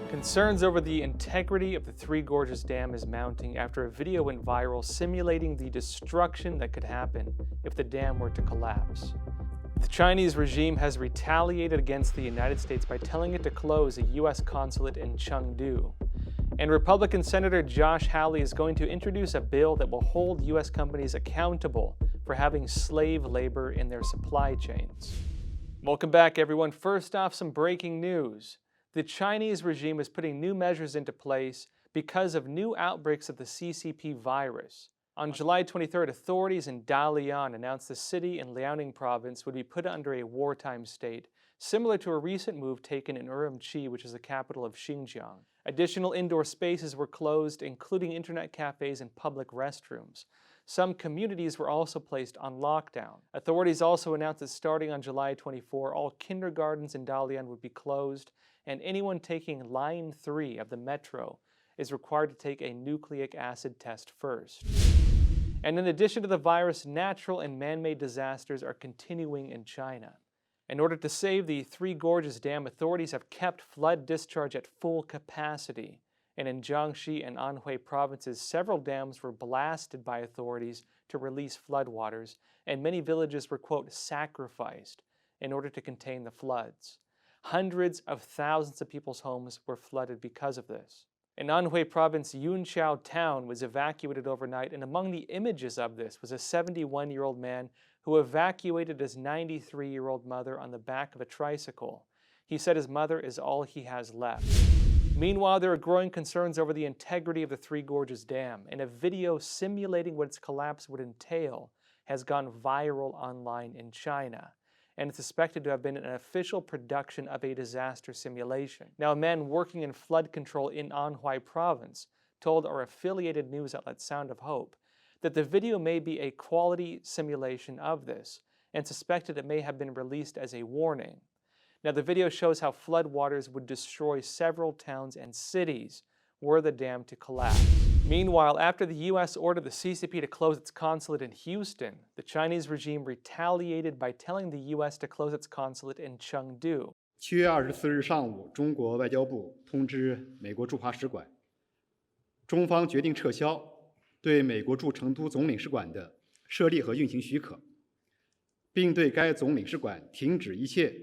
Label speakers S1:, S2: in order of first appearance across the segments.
S1: Concerns over the integrity of the Three Gorges Dam is mounting after a video went viral simulating the destruction that could happen if the dam were to collapse. The Chinese regime has retaliated against the United States by telling it to close a US consulate in Chengdu. And Republican Senator Josh Hawley is going to introduce a bill that will hold US companies accountable for having slave labor in their supply chains. Welcome back, everyone. First off, some breaking news. The Chinese regime is putting new measures into place because of new outbreaks of the CCP virus. On July 23rd, authorities in Dalian announced the city in Liaoning province would be put under a wartime state, similar to a recent move taken in Urumqi, which is the capital of Xinjiang. Additional indoor spaces were closed, including internet cafes and public restrooms. Some communities were also placed on lockdown. Authorities also announced that starting on July 24, all kindergartens in Dalian would be closed, and anyone taking Line 3 of the metro is required to take a nucleic acid test first. And in addition to the virus, natural and man-made disasters are continuing in China. In order to save the Three Gorges Dam, authorities have kept flood discharge at full capacity. And in Jiangxi and Anhui provinces, several dams were blasted by authorities to release floodwaters, and many villages were, quote, sacrificed in order to contain the floods. Hundreds of thousands of people's homes were flooded because of this. In Anhui province, Yunqiao town was evacuated overnight, and among the images of this was a 71-year-old man who evacuated his 93-year-old mother on the back of a tricycle. He said his mother is all he has left. Meanwhile, there are growing concerns over the integrity of the Three Gorges Dam, and a video simulating what its collapse would entail has gone viral online in China, and it's suspected to have been an official production of a disaster simulation. Now, a man working in flood control in Anhui province told our affiliated news outlet Sound of Hope that the video may be a quality simulation of this, and suspected it may have been released as a warning. Now, the video shows how floodwaters would destroy several towns and cities were the dam to collapse. Meanwhile, after the U.S. ordered the CCP to close its consulate in Houston, the Chinese regime retaliated by telling the U.S. to close its consulate in Chengdu.
S2: 7月24日上午，中国外交部通知美国驻华使馆，中方决定撤销对美国驻成都总领事馆的设立和运行许可，并对该总领事馆停止一切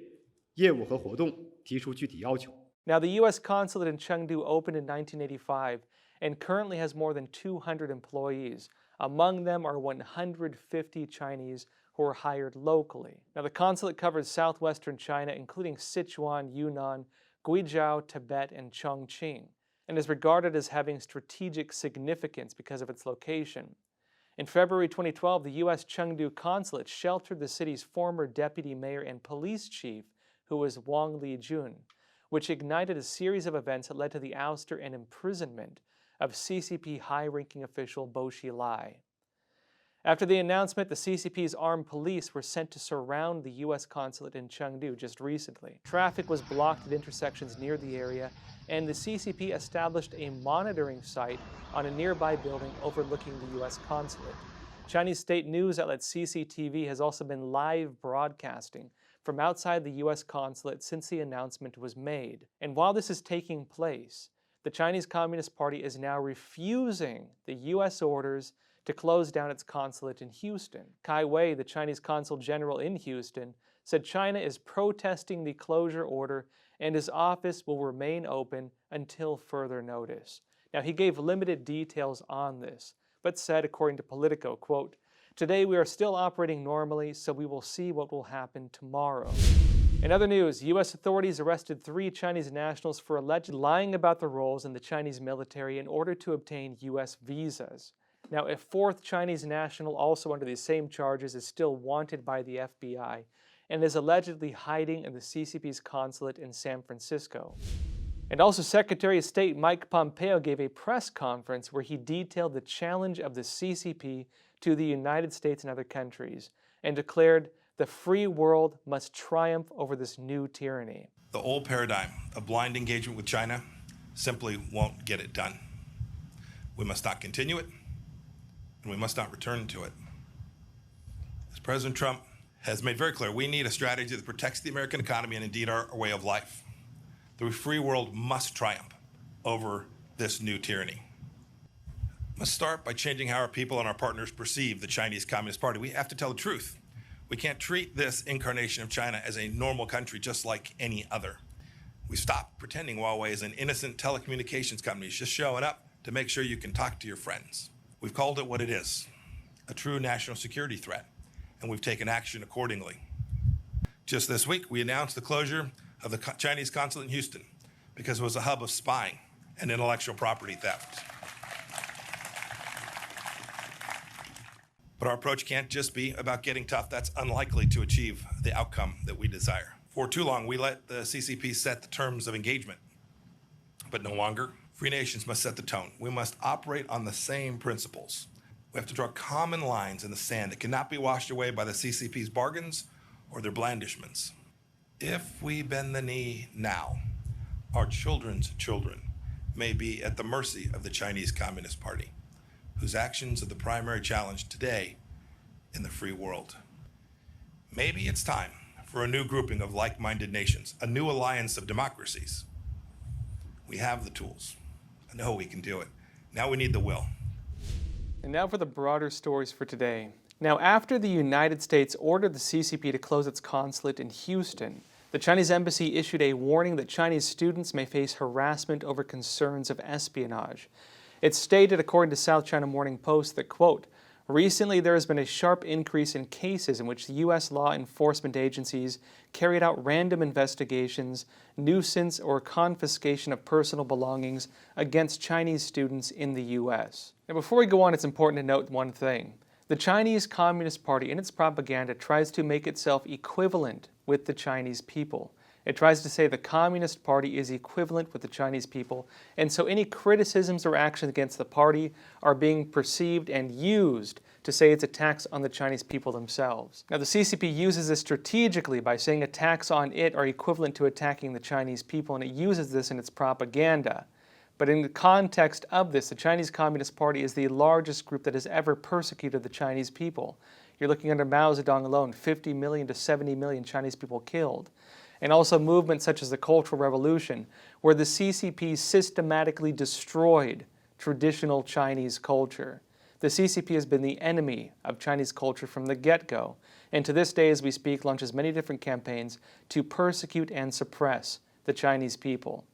S2: 业务和活动提出具体要求。
S1: Now, the U.S. consulate in Chengdu opened in 1985 and currently has more than 200 employees. Among them are 150 Chinese who are hired locally. Now, the consulate covers southwestern China, including Sichuan, Yunnan, Guizhou, Tibet, and Chongqing, and is regarded as having strategic significance because of its location. In February 2012, the U.S. Chengdu consulate sheltered the city's former deputy mayor and police chief, who was Wang Lijun, which ignited a series of events that led to the ouster and imprisonment of CCP high-ranking official Bo Xilai. After the announcement, the CCP's armed police were sent to surround the U.S. consulate in Chengdu just recently. Traffic was blocked at intersections near the area, and the CCP established a monitoring site on a nearby building overlooking the U.S. consulate. Chinese state news outlet CCTV has also been live broadcasting from outside the U.S. consulate since the announcement was made. And while this is taking place, the Chinese Communist Party is now refusing the U.S. orders to close down its consulate in Houston. Kai Wei, the Chinese consul general in Houston, said China is protesting the closure order and his office will remain open until further notice. Now, he gave limited details on this, but said, according to Politico, quote, "Today we are still operating normally, so we will see what will happen tomorrow." In other news, U.S. authorities arrested 3 Chinese nationals for allegedly lying about their roles in the Chinese military in order to obtain U.S. visas. Now, a 4th Chinese national, also under these same charges, is still wanted by the FBI and is allegedly hiding in the CCP's consulate in San Francisco. And also, Secretary of State Mike Pompeo gave a press conference where he detailed the challenge of the CCP to the United States and other countries, and declared the free world must triumph over this new tyranny.
S3: The old paradigm of blind engagement with China simply won't get it done. We must not continue it, and we must not return to it. As President Trump has made very clear, we need a strategy that protects the American economy and indeed our way of life. The free world must triumph. over this new tyranny. Let's start by changing how our people and our partners perceive the Chinese Communist Party. We have to tell the truth. We can't treat this incarnation of China as a normal country just like any other. We stopped pretending Huawei is an innocent telecommunications company just showing up to make sure you can talk to your friends. We've called it what it is, a true national security threat, and we've taken action accordingly. Just this week, we announced the closure of the Chinese consulate in Houston because it was a hub of spying and intellectual property theft. But our approach can't just be about getting tough. That's unlikely to achieve the outcome that we desire. For too long, we let the CCP set the terms of engagement. But no longer. Free nations must set the tone. We must operate on the same principles. We have to draw common lines in the sand that cannot be washed away by the CCP's bargains or their blandishments. If we bend the knee now, our children's children may be at the mercy of the Chinese Communist Party, whose actions are the primary challenge today in the free world. Maybe it's time for a new grouping of like-minded nations, a new alliance of democracies. We have the tools. I know we can do it. Now we need the will.
S1: And now for the broader stories for today. Now, after the United States ordered the CCP to close its consulate in Houston, the Chinese embassy issued a warning that Chinese students may face harassment over concerns of espionage. It stated, according to South China Morning Post, that, quote, recently there has been a sharp increase in cases in which the U.S. law enforcement agencies carried out random investigations, nuisance, or confiscation of personal belongings against Chinese students in the U.S. Now, before we go on, it's important to note one thing. The Chinese Communist Party, in its propaganda, tries to make itself equivalent with the Chinese people. It tries to say the Communist Party is equivalent with the Chinese people, and so any criticisms or actions against the party are being perceived and used to say it's attacks on the Chinese people themselves. Now, the CCP uses this strategically by saying attacks on it are equivalent to attacking the Chinese people, and it uses this in its propaganda. But in the context of this, the Chinese Communist Party is the largest group that has ever persecuted the Chinese people. You're looking under Mao Zedong alone, 50 million to 70 million Chinese people killed. And also movements such as the Cultural Revolution, where the CCP systematically destroyed traditional Chinese culture. The CCP has been the enemy of Chinese culture from the get-go, and to this day as we speak launches many different campaigns to persecute and suppress the Chinese people.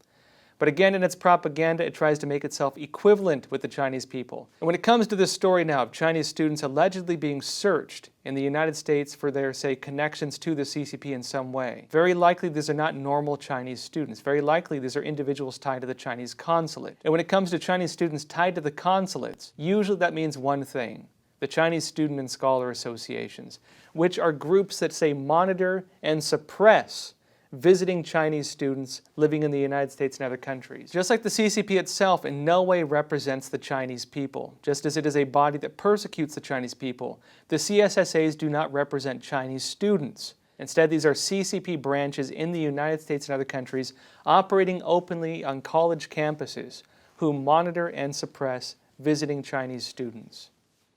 S1: But again, in its propaganda, it tries to make itself equivalent with the Chinese people. And when it comes to this story now of Chinese students allegedly being searched in the United States for their, say, connections to the CCP in some way, very likely these are not normal Chinese students. Very likely these are individuals tied to the Chinese consulate. And when it comes to Chinese students tied to the consulates, usually that means one thing: the Chinese Student and Scholar Associations, which are groups that, say, monitor and suppress visiting Chinese students living in the United States and other countries. Just like the CCP itself in no way represents the Chinese people, just as it is a body that persecutes the Chinese people, the CSSAs do not represent Chinese students. Instead, these are CCP branches in the United States and other countries operating openly on college campuses who monitor and suppress visiting Chinese students.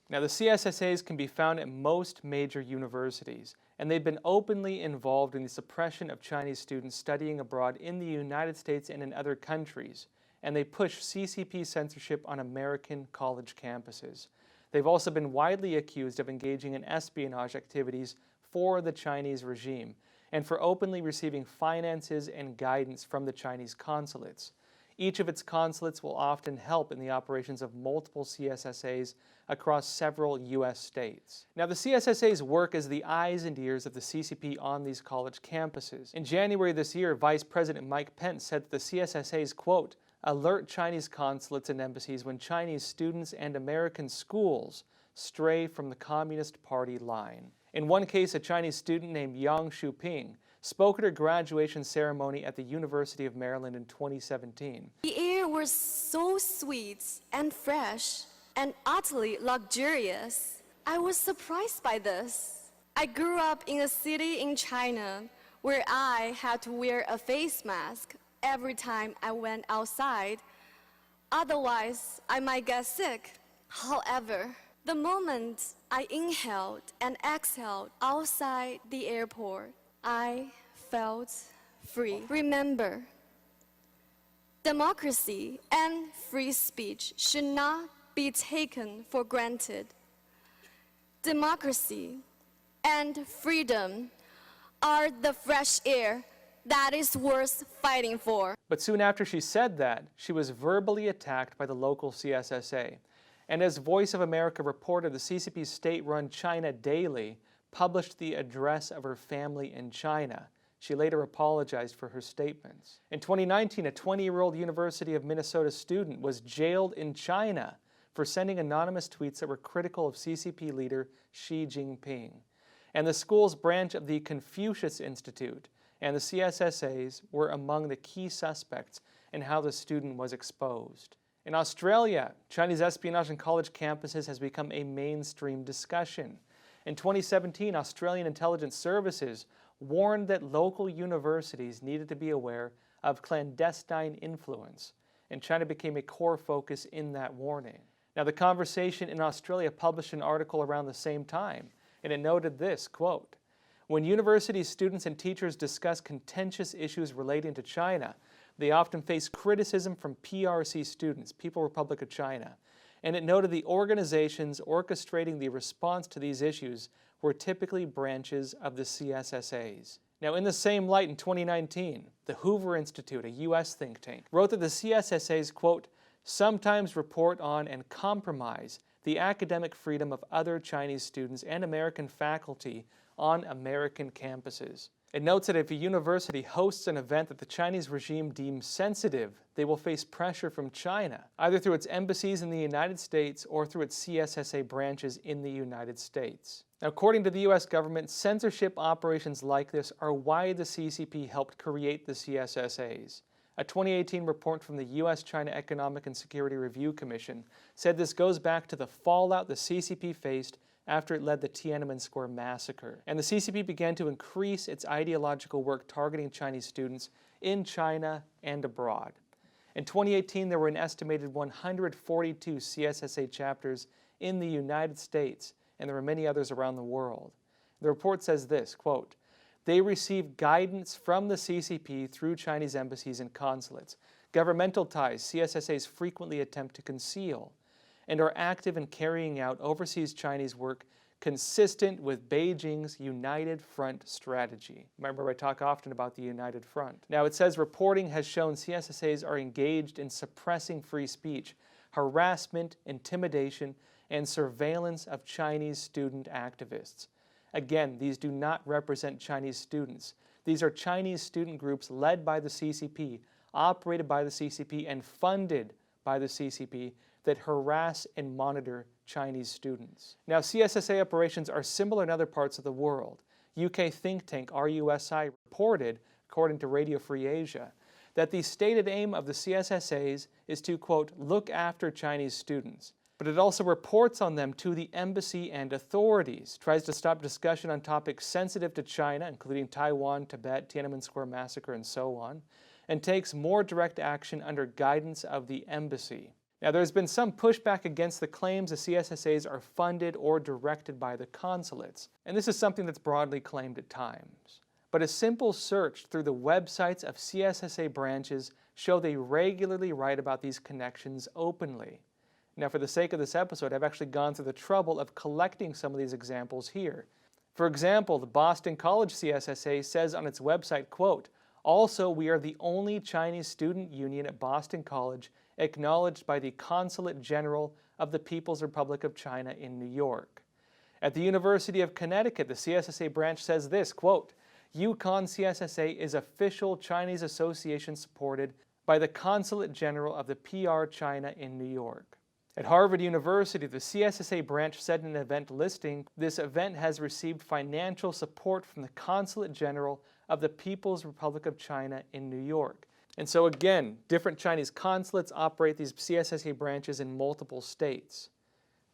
S1: Now, the CSSAs can be found at most major universities, and they've been openly involved in the suppression of Chinese students studying abroad in the United States and in other countries, and they push CCP censorship on American college campuses. They've also been widely accused of engaging in espionage activities for the Chinese regime, and for openly receiving finances and guidance from the Chinese consulates. Each of its consulates will often help in the operations of multiple CSSAs across several U.S. states. Now, the CSSAs work as the eyes and ears of the CCP on these college campuses. In January this year, Vice President Mike Pence said that the CSSAs, quote, alert Chinese consulates and embassies when Chinese students and American schools stray from the Communist Party line. In one case, a Chinese student named Yang Shuping spoke at her graduation ceremony at the University of Maryland in 2017.
S4: The air was so sweet and fresh and utterly luxurious. I was surprised by this. I grew up in a city in China where I had to wear a face mask every time I went outside. Otherwise, I might get sick. However, the moment I inhaled and exhaled outside the airport, I felt free. Remember, Democracy and free speech should not be taken for granted. Democracy and freedom are the fresh air that is worth fighting for.
S1: But soon after she said that, she was verbally attacked by the local CSSA. And as Voice of America reported, the CCP's state-run China Daily published the address of her family in China. She later apologized for her statements. In 2019, a 20-year-old University of Minnesota student was jailed in China for sending anonymous tweets that were critical of CCP leader Xi Jinping. And the school's branch of the Confucius Institute and the CSSAs were among the key suspects in how the student was exposed. In Australia, Chinese espionage on college campuses has become a mainstream discussion. In 2017, Australian intelligence services warned that local universities needed to be aware of clandestine influence, and China became a core focus in that warning. Now, The Conversation in Australia published an article around the same time, and it noted this, quote, "When university students and teachers discuss contentious issues relating to China, they often face criticism from PRC students, People Republic of China, and it noted the organizations orchestrating the response to these issues were typically branches of the CSSAs." Now, in the same light, in 2019, the Hoover Institute, a US think tank, wrote that the CSSAs, quote, "sometimes report on and compromise the academic freedom of other Chinese students and American faculty on American campuses." It notes that if a university hosts an event that the Chinese regime deems sensitive, they will face pressure from China, either through its embassies in the United States or through its CSSA branches in the United States. Now, according to the US government, censorship operations like this are why the CCP helped create the CSSAs. A 2018 report from the US-China Economic and Security Review Commission said this goes back to the fallout the CCP faced after it led the Tiananmen Square massacre. And the CCP began to increase its ideological work targeting Chinese students in China and abroad. In 2018, there were an estimated 142 CSSA chapters in the United States, and there were many others around the world. The report says this, quote, "They receive guidance from the CCP through Chinese embassies and consulates. Governmental ties CSSAs frequently attempt to conceal, and are active in carrying out overseas Chinese work consistent with Beijing's United Front strategy." Remember, I talk often about the United Front. Now, it says reporting has shown CSSAs are engaged in suppressing free speech, harassment, intimidation, and surveillance of Chinese student activists. Again, these do not represent Chinese students. These are Chinese student groups led by the CCP, operated by the CCP, and funded by the CCP that harass and monitor Chinese students. Now, CSSA operations are similar in other parts of the world. UK think tank RUSI reported, according to Radio Free Asia, that the stated aim of the CSSAs is to, quote, "look after Chinese students." But it also reports on them to the embassy and authorities, tries to stop discussion on topics sensitive to China, including Taiwan, Tibet, Tiananmen Square massacre, and so on, and takes more direct action under guidance of the embassy. Now, there's been some pushback against the claims the CSSAs are funded or directed by the consulates, and this is something that's broadly claimed at times. But a simple search through the websites of CSSA branches show they regularly write about these connections openly. Now, for the sake of this episode, I've actually gone through the trouble of collecting some of these examples here. For example, the Boston College CSSA says on its website, quote, "Also, we are the only Chinese student union at Boston College acknowledged by the Consulate General of the People's Republic of China in New York." At the University of Connecticut, the CSSA branch says this, quote, "UConn CSSA is official Chinese association supported by the Consulate General of the PR China in New York." At Harvard University, the CSSA branch said in an event listing, "This event has received financial support from the Consulate General of the People's Republic of China in New York." And so again, different Chinese consulates operate these CSSA branches in multiple states.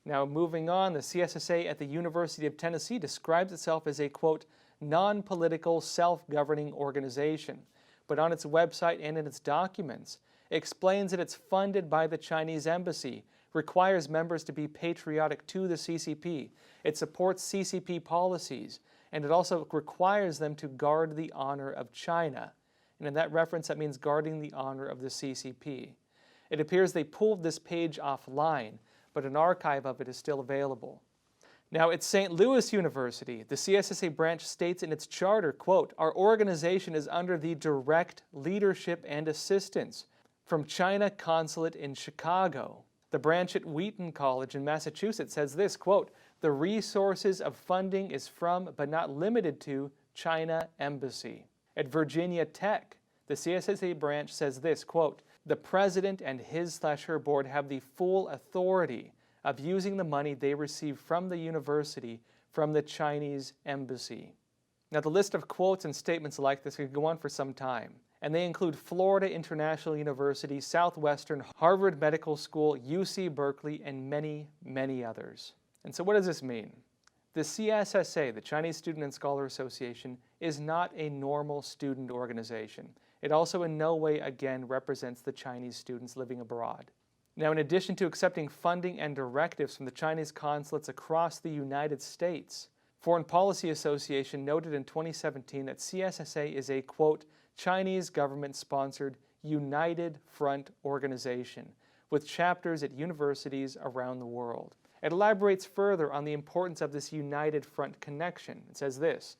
S1: Now, moving on, the CSSA at the University of Tennessee describes itself as a, quote, "non-political, self-governing organization," but on its website and in its documents, it explains that it's funded by the Chinese embassy, requires members to be patriotic to the CCP, it supports CCP policies, and it also requires them to guard the honor of China. and in that reference that means guarding the honor of the CCP. It appears they pulled this page offline, but an archive of it is still available. Now, at St. Louis University, the CSSA branch states in its charter, quote, "Our organization is under the direct leadership and assistance from China Consulate in Chicago." The branch at Wheaton College in Massachusetts says this, quote, "The resources of funding is from, but not limited to, China Embassy." At Virginia Tech, the CSSA branch says this, quote, "The president and his/her board have the full authority of using the money they receive from the university from the Chinese embassy." Now, the list of quotes and statements like this could go on for some time, and they include Florida International University, Southwestern, Harvard Medical School, UC Berkeley, and many, many others. And so what does this mean? The CSSA, the Chinese Student and Scholar Association, is not a normal student organization. It also in no way, again, represents the Chinese students living abroad. Now, in addition to accepting funding and directives from the Chinese consulates across the United States, Foreign Policy Association noted in 2017 that CSSA is a, quote, "Chinese government-sponsored United Front organization with chapters at universities around the world." It elaborates further on the importance of this United Front connection. It says this,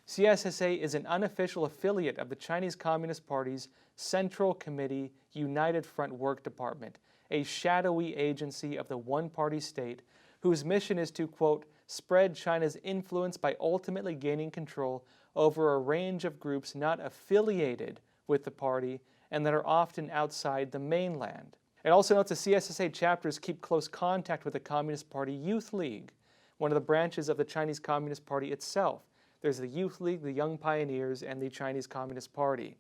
S1: "CSSA is an unofficial affiliate of the Chinese Communist Party's Central Committee United Front Work Department, a shadowy agency of the one-party state whose mission is to, quote, "spread China's influence by ultimately gaining control over a range of groups not affiliated with the party and that are often outside the mainland." It also notes the CSSA chapters keep close contact with the Communist Party Youth League, one of the branches of the Chinese Communist Party itself. There's the Youth League, the Young Pioneers, and the Chinese Communist Party.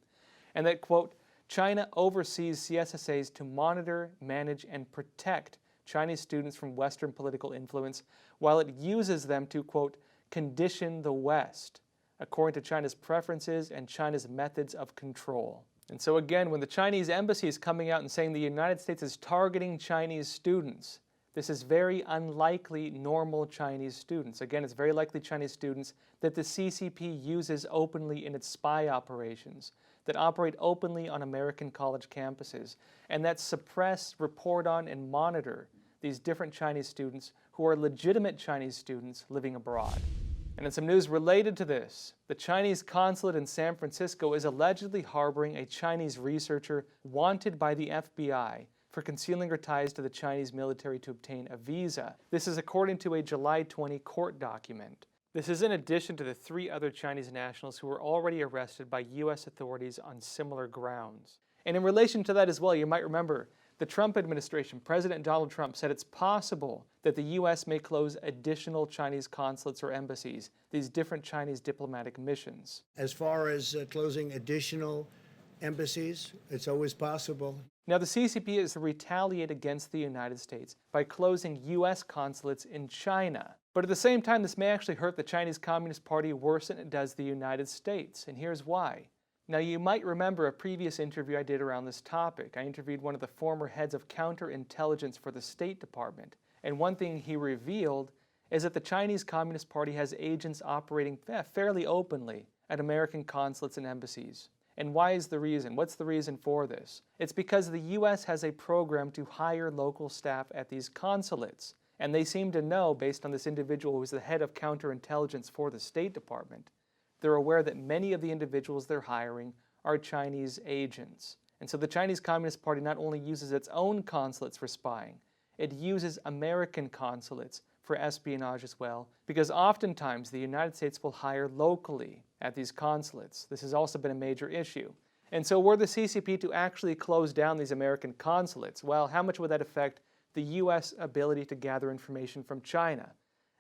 S1: And that, quote, "China oversees CSSAs to monitor, manage, and protect Chinese students from Western political influence, while it uses them to, quote, condition the West, according to China's preferences and China's methods of control." And so again, when the Chinese embassy is coming out and saying the United States is targeting Chinese students, this is very unlikely normal Chinese students. Again, it's very likely Chinese students that the CCP uses openly in its spy operations, that operate openly on American college campuses, and that suppress, report on, and monitor these different Chinese students who are legitimate Chinese students living abroad. And in some news related to this, the Chinese consulate in San Francisco is allegedly harboring a Chinese researcher wanted by the FBI for concealing her ties to the Chinese military to obtain a visa. This is according to a July 20 court document. This is in addition to the 3 other Chinese nationals who were already arrested by U.S. authorities on similar grounds. And in relation to that as well, you might remember the Trump administration, President Donald Trump, said it's possible that the U.S. may close additional Chinese consulates or embassies, these different Chinese diplomatic missions.
S5: As far as closing additional embassies, it's always possible.
S1: Now, the CCP is to retaliate against the United States by closing U.S. consulates in China. But at the same time, this may actually hurt the Chinese Communist Party worse than it does the United States, and here's why. Now, you might remember a previous interview I did around this topic. I interviewed one of the former heads of counterintelligence for the State Department, and one thing he revealed is that the Chinese Communist Party has agents operating fairly openly at American consulates and embassies. And why is the reason? What's the reason for this? It's because the U.S. has a program to hire local staff at these consulates, and they seem to know, based on this individual who is the head of counterintelligence for the State Department, they're aware that many of the individuals they're hiring are Chinese agents. And so the Chinese Communist Party not only uses its own consulates for spying, it uses American consulates for espionage as well, because oftentimes the United States will hire locally at these consulates. This has also been a major issue. And so were the CCP to actually close down these American consulates, well, how much would that affect the U.S. ability to gather information from China?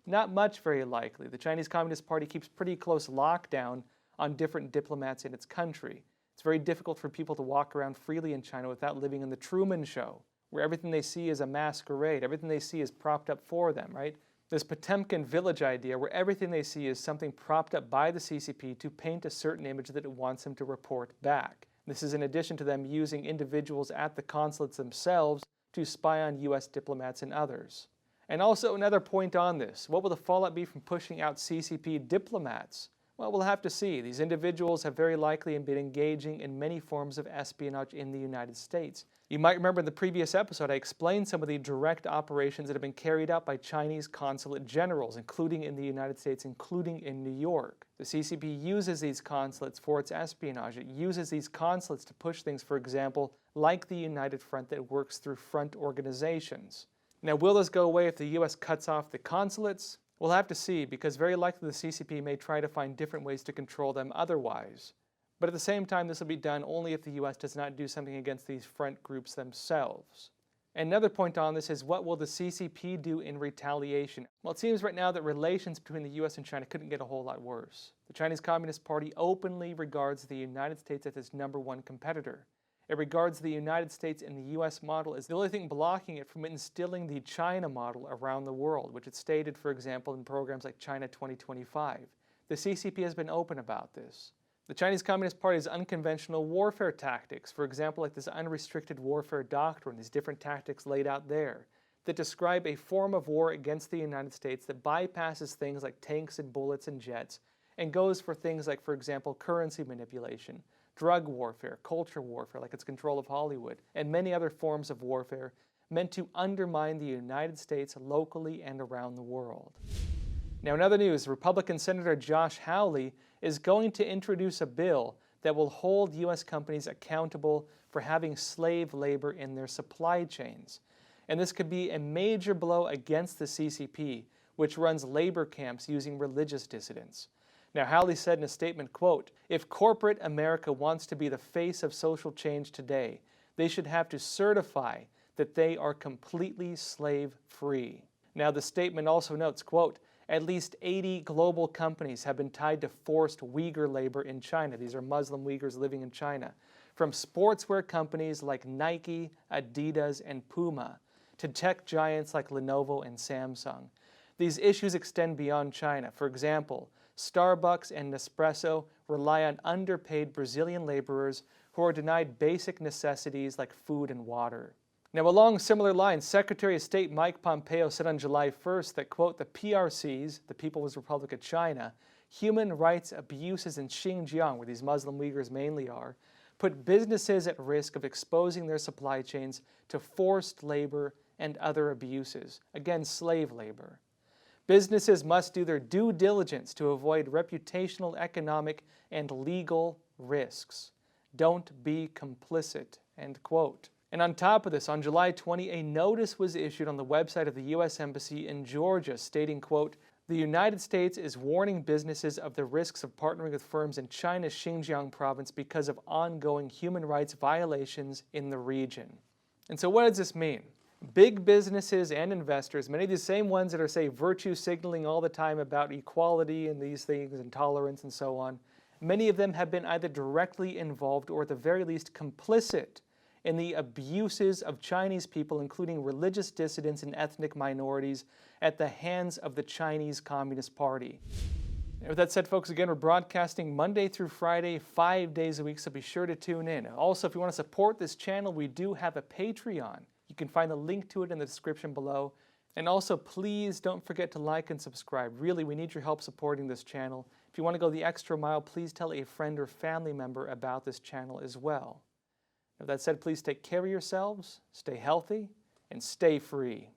S1: Not much, very likely. The Chinese Communist Party keeps pretty close lockdown on different diplomats in its country. It's very difficult for people to walk around freely in China without living in the Truman Show, where everything they see is a masquerade, everything they see is propped up for them, right? This Potemkin village idea where everything they see is something propped up by the CCP to paint a certain image that it wants them to report back. This is in addition to them using individuals at the consulates themselves to spy on U.S. diplomats and others. And also another point on this, what will the fallout be from pushing out CCP diplomats Well, we'll have to see. These individuals have very likely been engaging in many forms of espionage in the United States. You might remember in the previous episode I explained some of the direct operations that have been carried out by Chinese consulate generals, including in the United States, including in New York. The CCP uses these consulates for its espionage. It uses these consulates to push things, for example, like the United Front that works through front organizations. Now, will this go away if the U.S. cuts off the consulates? We'll have to see, because very likely the CCP may try to find different ways to control them otherwise. But at the same time, this will be done only if the U.S. does not do something against these front groups themselves. And another point on this is, what will the CCP do in retaliation? Well, it seems right now that relations between the U.S. and China couldn't get a whole lot worse. The Chinese Communist Party openly regards the United States as its #1 competitor. It regards the United States and the U.S. model as the only thing blocking it from instilling the China model around the world, which it stated, for example, in programs like China 2025. The CCP has been open about this. The Chinese Communist Party's unconventional warfare tactics, for example, like this unrestricted warfare doctrine, these different tactics laid out there, that describe a form of war against the United States that bypasses things like tanks and bullets and jets and goes for things like, for example, currency manipulation, drug warfare, culture warfare, like its control of Hollywood, and many other forms of warfare meant to undermine the United States locally and around the world. Now, in other news, Republican Senator Josh Hawley is going to introduce a bill that will hold U.S. companies accountable for having slave labor in their supply chains. And this could be a major blow against the CCP, which runs labor camps using religious dissidents. Now, Hawley said in a statement, quote, "If corporate America wants to be the face of social change today, they should have to certify that they are completely slave-free." Now, the statement also notes, quote, "At least 80 global companies have been tied to forced Uyghur labor in China." These are Muslim Uyghurs living in China. From sportswear companies like Nike, Adidas, and Puma, to tech giants like Lenovo and Samsung. These issues extend beyond China. For example, Starbucks and Nespresso rely on underpaid Brazilian laborers who are denied basic necessities like food and water. Now, along similar lines, Secretary of State Mike Pompeo said on July 1st that, quote, "The PRCs, the People's Republic of China, human rights abuses in Xinjiang, where these Muslim Uyghurs mainly are, put businesses at risk of exposing their supply chains to forced labor and other abuses." Again, slave labor. Businesses must do their due diligence to avoid reputational, economic, and legal risks. Don't be complicit, end quote. And on top of this, on July 20, a notice was issued on the website of the U.S. Embassy in Georgia stating, quote, "The United States is warning businesses of the risks of partnering with firms in China's Xinjiang province because of ongoing human rights violations in the region." And so what does this mean? Big businesses and investors, many of the same ones that are, say, virtue signaling all the time about equality and these things and tolerance and so on, many of them have been either directly involved or at the very least complicit in the abuses of Chinese people, including religious dissidents and ethnic minorities, at the hands of the Chinese Communist Party. And with that said, folks, again, we're broadcasting Monday through Friday, 5 days a week, so be sure to tune in. Also, if you want to support this channel, we do have a Patreon. You can find the link to it in the description below. And also, please don't forget to like and subscribe. Really, we need your help supporting this channel. If you want to go the extra mile, please tell a friend or family member about this channel as well. With that said, please take care of yourselves, stay healthy, and stay free.